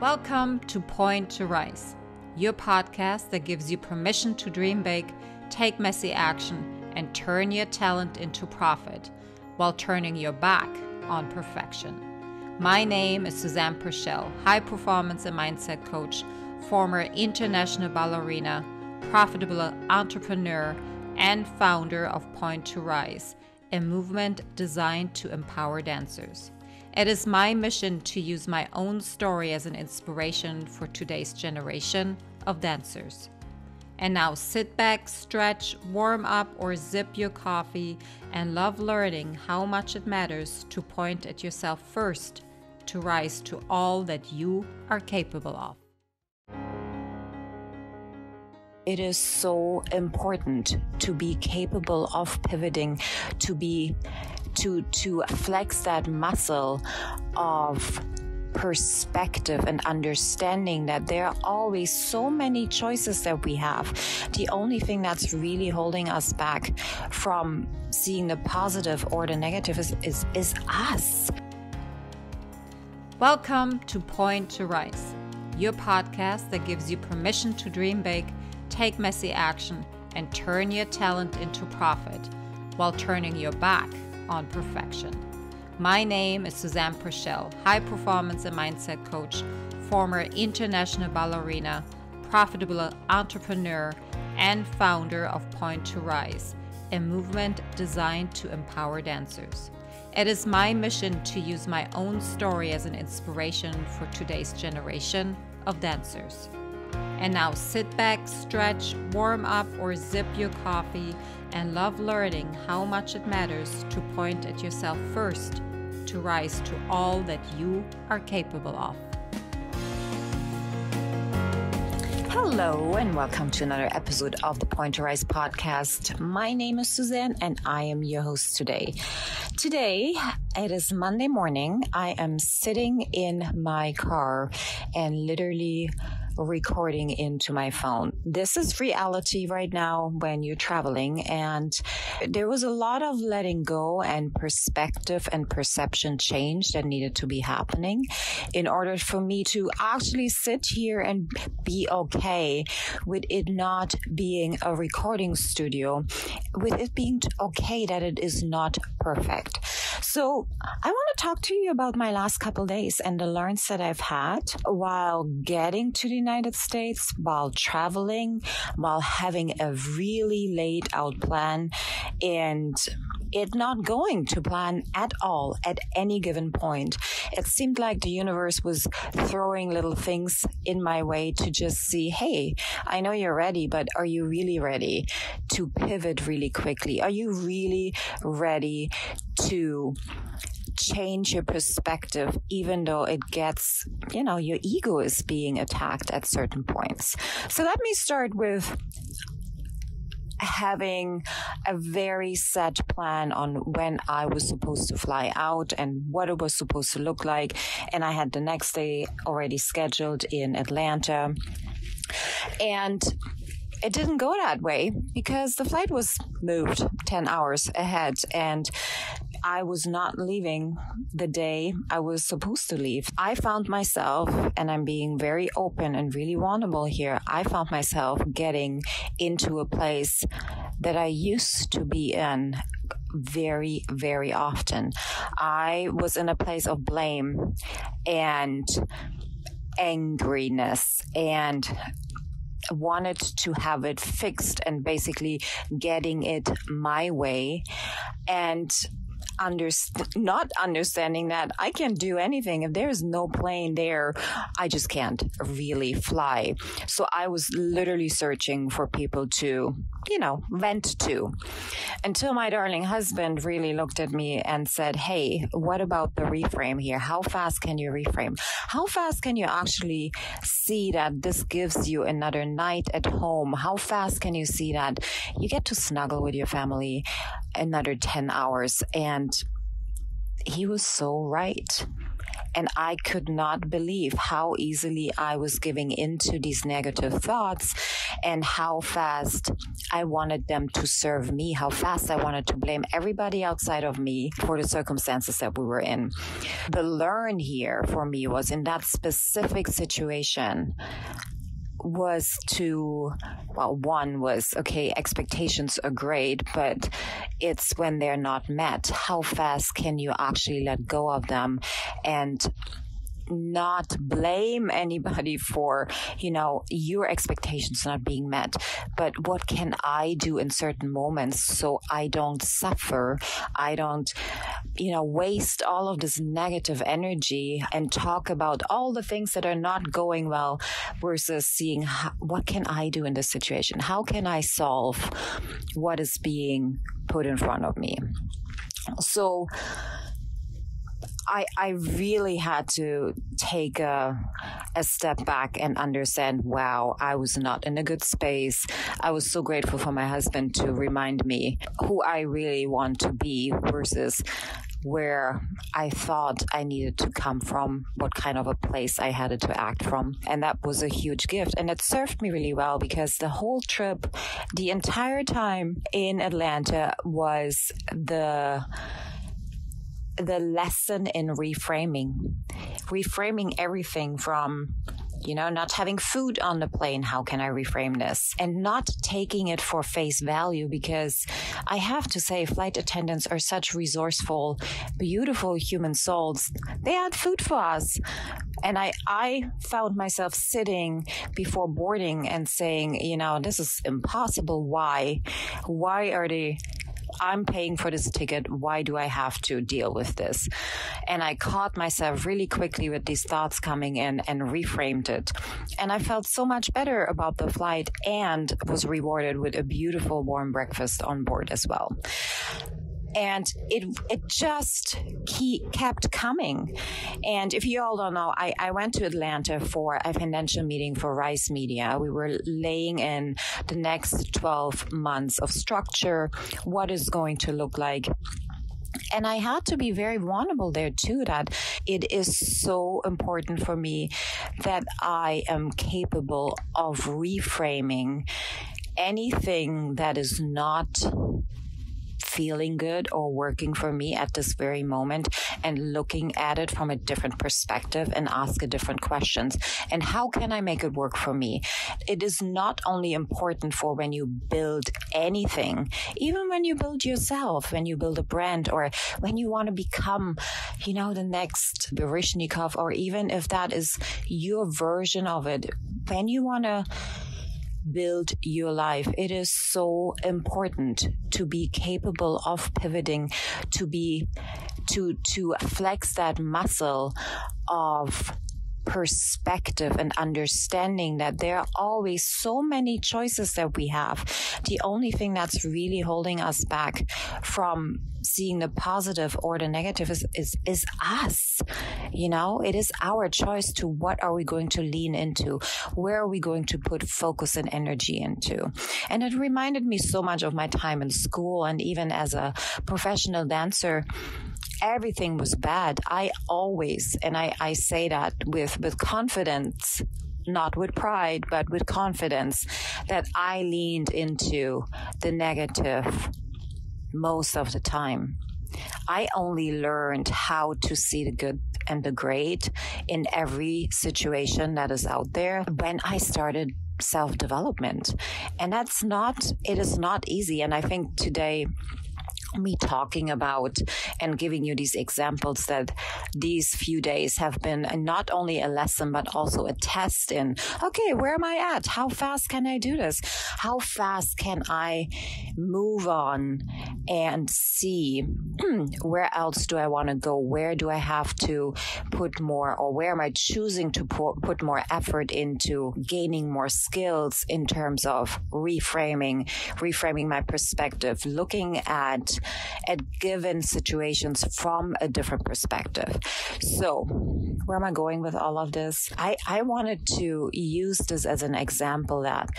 Welcome to Point to Rise, your podcast that gives you permission to dream big, take messy action, and turn your talent into profit while turning your back on perfection. My name is Susanne, high performance and mindset coach, former international ballerina, profitable entrepreneur, and founder of Point to Rise, a movement designed to empower dancers. It is my mission to use my own story as an inspiration for today's generation of dancers. And now sit back, stretch, warm up, or sip your coffee and love learning how much it matters to point at yourself first to rise to all that you are capable of. It is so important to be capable of pivoting, to flex that muscle of perspective and understanding that there are always so many choices that we have. The only thing that's really holding us back from seeing the positive or the negative is us. Welcome to Point to Rise, your podcast that gives you permission to dream big, take messy action, and turn your talent into profit while turning your back on perfection. My name is Susanne, high performance and mindset coach, former international ballerina, profitable entrepreneur, and founder of Point to Rise, a movement designed to empower dancers. It is my mission to use my own story as an inspiration for today's generation of dancers. And now sit back, stretch, warm up, or sip your coffee and love learning how much it matters to point at yourself first to rise to all that you are capable of. Hello and welcome to another episode of the Point to Rise podcast. My name is Susanne and I am your host today. Today, it is Monday morning. I am sitting in my car and literally recording into my phone. This is reality right now when you're traveling, and there was a lot of letting go and perspective and perception change that needed to be happening in order for me to actually sit here and be okay with it not being a recording studio, with it being okay that it is not perfect. So I want to talk to you about my last couple days and the learns that I've had while getting to the United States, while traveling, while having a really laid out plan and it not going to plan at all at any given point. It seemed like the universe was throwing little things in my way to just see, hey, I know you're ready, but are you really ready to pivot really quickly? Are you really ready to change your perspective, even though it gets, your ego is being attacked at certain points? So let me start with having a very set plan on when I was supposed to fly out and what it was supposed to look like. And I had the next day already scheduled in Atlanta. And it didn't go that way because the flight was moved 10 hours ahead and I was not leaving the day I was supposed to leave. I found myself, and I'm being very open and really vulnerable here, I found myself getting into a place that I used to be in very, very often. I was in a place of blame and angriness and wanted to have it fixed and basically getting it my way and not understanding that I can't do anything. If there's no plane there, I just can't really fly. So I was literally searching for people to, vent to, until my darling husband really looked at me and said, hey, what about the reframe here? How fast can you reframe? How fast can you actually see that this gives you another night at home? How fast can you see that you get to snuggle with your family another 10 hours? And he was so right. And I could not believe how easily I was giving into these negative thoughts and how fast I wanted them to serve me, how fast I wanted to blame everybody outside of me for the circumstances that we were in. The learn here for me was in that specific situation was to, well, one was, okay, expectations are great, but it's when they're not met. How fast can you actually let go of them and not blame anybody for, your expectations not being met, but what can I do in certain moments so I don't suffer, I don't, waste all of this negative energy and talk about all the things that are not going well versus seeing what can I do in this situation? How can I solve what is being put in front of me? So I really had to take a step back and understand, wow, I was not in a good space. I was so grateful for my husband to remind me who I really want to be versus where I thought I needed to come from, what kind of a place I had to act from. And that was a huge gift. And it served me really well because the whole trip, the entire time in Atlanta was the lesson in reframing everything from, not having food on the plane. How can I reframe this? And not taking it for face value, because I have to say flight attendants are such resourceful, beautiful human souls. They had food for us. And I found myself sitting before boarding and saying, this is impossible. Why are they... I'm paying for this ticket. Why do I have to deal with this? And I caught myself really quickly with these thoughts coming in and reframed it. And I felt so much better about the flight and was rewarded with a beautiful warm breakfast on board as well. And it just kept coming. And if you all don't know, I went to Atlanta for a financial meeting for Rice Media. We were laying in the next 12 months of structure, what is going to look like. And I had to be very vulnerable there too, that it is so important for me that I am capable of reframing anything that is not feeling good or working for me at this very moment and looking at it from a different perspective and ask a different questions. And how can I make it work for me? It is not only important for when you build anything, even when you build yourself, when you build a brand, or when you want to become, the next Baryshnikov, or even if that is your version of it, when you want to build your life, it is so important to be capable of pivoting, to flex that muscle of perspective and understanding that there are always so many choices that we have. The only thing that's really holding us back from seeing the positive or the negative is us. It is our choice to what are we going to lean into? Where are we going to put focus and energy into? And it reminded me so much of my time in school, and even as a professional dancer, everything was bad. I always, and I say that with confidence, not with pride, but with confidence, that I leaned into the negative most of the time. I only learned how to see the good and the great in every situation that is out there when I started self-development. And it is not easy. And I think today, me talking about and giving you these examples, that these few days have been not only a lesson but also a test in, okay, where am I at? How fast can I do this? How fast can I move on and see where else do I want to go? Where do I have to put more, or where am I choosing to put more effort into gaining more skills in terms of reframing my perspective, looking at given situations from a different perspective. So where am I going with all of this? I wanted to use this as an example that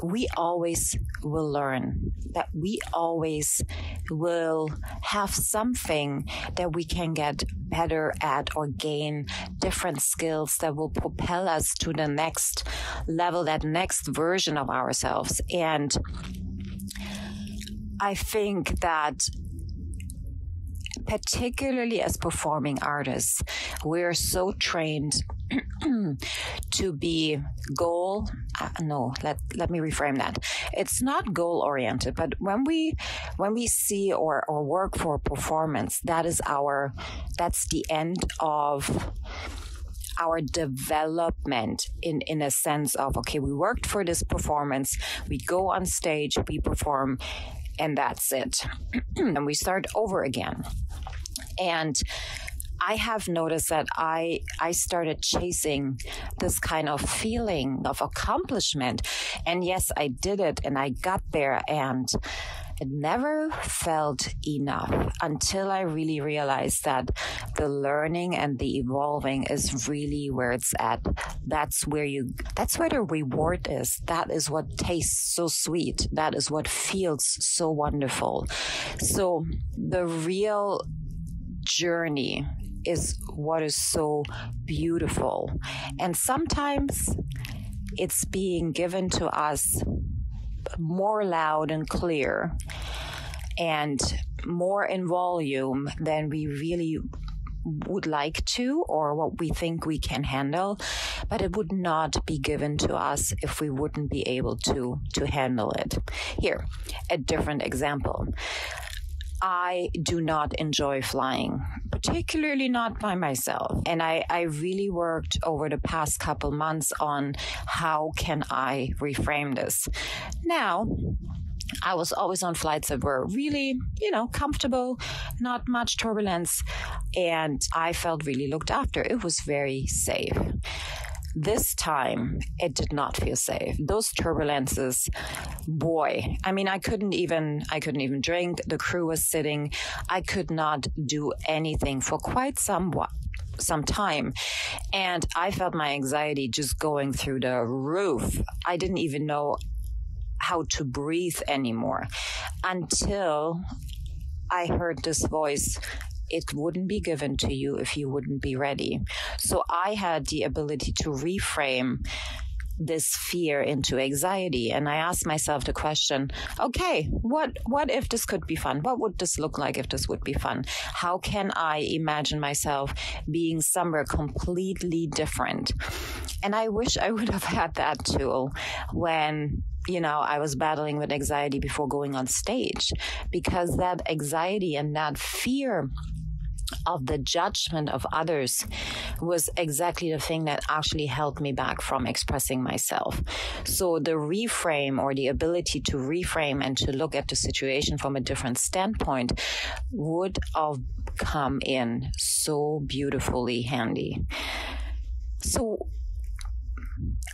we always will learn, that we always will have something that we can get better at or gain different skills that will propel us to the next level, that next version of ourselves. And I think that particularly as performing artists, we're so trained to be let me reframe that. It's not goal oriented, but when we see or work for a performance, that's the end of our development in a sense of, okay, we worked for this performance, we go on stage, we perform, and that's it. And we start over again. And I have noticed that I started chasing this kind of feeling of accomplishment. And yes, I did it and I got there, and it never felt enough until I really realized that the learning and the evolving is really where it's at. That's where the reward is. That is what tastes so sweet. That is what feels so wonderful. So the real journey is what is so beautiful. And sometimes it's being given to us more loud and clear and more in volume than we really would like to, or what we think we can handle, but it would not be given to us if we wouldn't be able to handle it. Here, a different example. I do not enjoy flying, particularly not by myself. And I really worked over the past couple months on how can I reframe this. Now, I was always on flights that were really, comfortable, not much turbulence, and I felt really looked after. It was very safe. This time, it did not feel safe. Those turbulences, boy, I couldn't even drink. The crew was sitting. I could not do anything for quite some time. And I felt my anxiety just going through the roof. I didn't even know how to breathe anymore until I heard this voice. It wouldn't be given to you if you wouldn't be ready. So I had the ability to reframe this fear into anxiety. And I asked myself the question, okay, what if this could be fun? What would this look like if this would be fun? How can I imagine myself being somewhere completely different? And I wish I would have had that tool when I was battling with anxiety before going on stage, because that anxiety and that fear of the judgment of others was exactly the thing that actually held me back from expressing myself. So the reframe, or the ability to reframe and to look at the situation from a different standpoint, would have come in so beautifully handy. So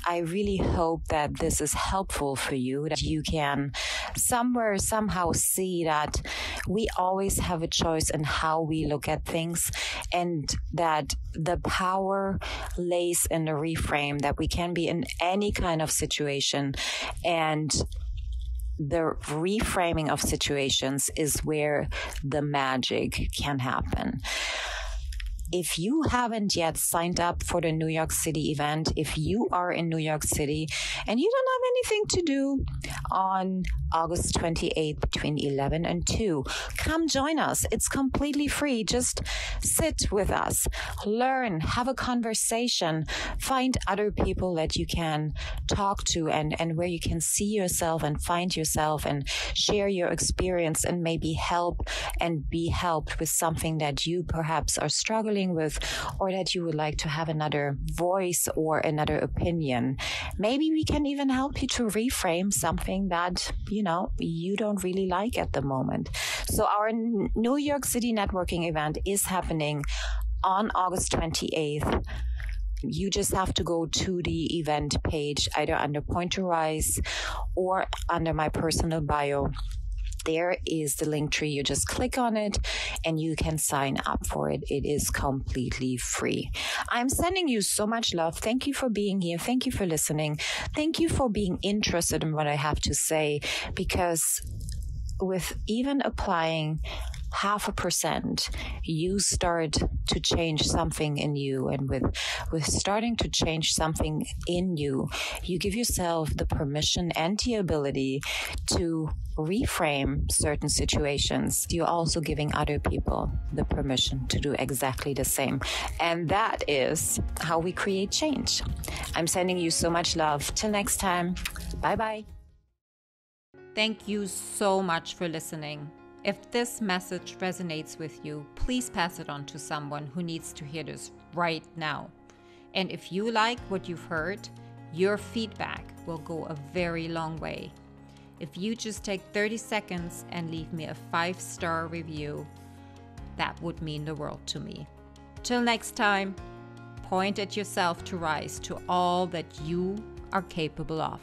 I really hope that this is helpful for you, that you can somehow see that we always have a choice in how we look at things, and that the power lays in the reframe, that we can be in any kind of situation, and the reframing of situations is where the magic can happen. If you haven't yet signed up for the New York City event, if you are in New York City and you don't have anything to do on August 28th between 11 and 2, come join us. It's completely free. Just sit with us, learn, have a conversation, find other people that you can talk to and where you can see yourself and find yourself and share your experience and maybe help and be helped with something that you perhaps are struggling with, or that you would like to have another voice or another opinion. Maybe we can even help you to reframe something that, you don't really like at the moment. So our New York City networking event is happening on August 28th. You just have to go to the event page, either under Point to Rise or under my personal bio. there is the link tree. You just click on it and you can sign up for it. It is completely free. I'm sending you so much love. Thank you for being here. Thank you for listening. Thank you for being interested in what I have to say, because with even applying 0.5%, you start to change something in you. And with starting to change something in you, you give yourself the permission and the ability to reframe certain situations. You're also giving other people the permission to do exactly the same. And that is how we create change. I'm sending you so much love. Till next time. Bye-bye. Thank you so much for listening. If this message resonates with you, please pass it on to someone who needs to hear this right now. And if you like what you've heard, your feedback will go a very long way. If you just take 30 seconds and leave me a 5-star review, that would mean the world to me. Till next time, point at yourself to rise to all that you are capable of.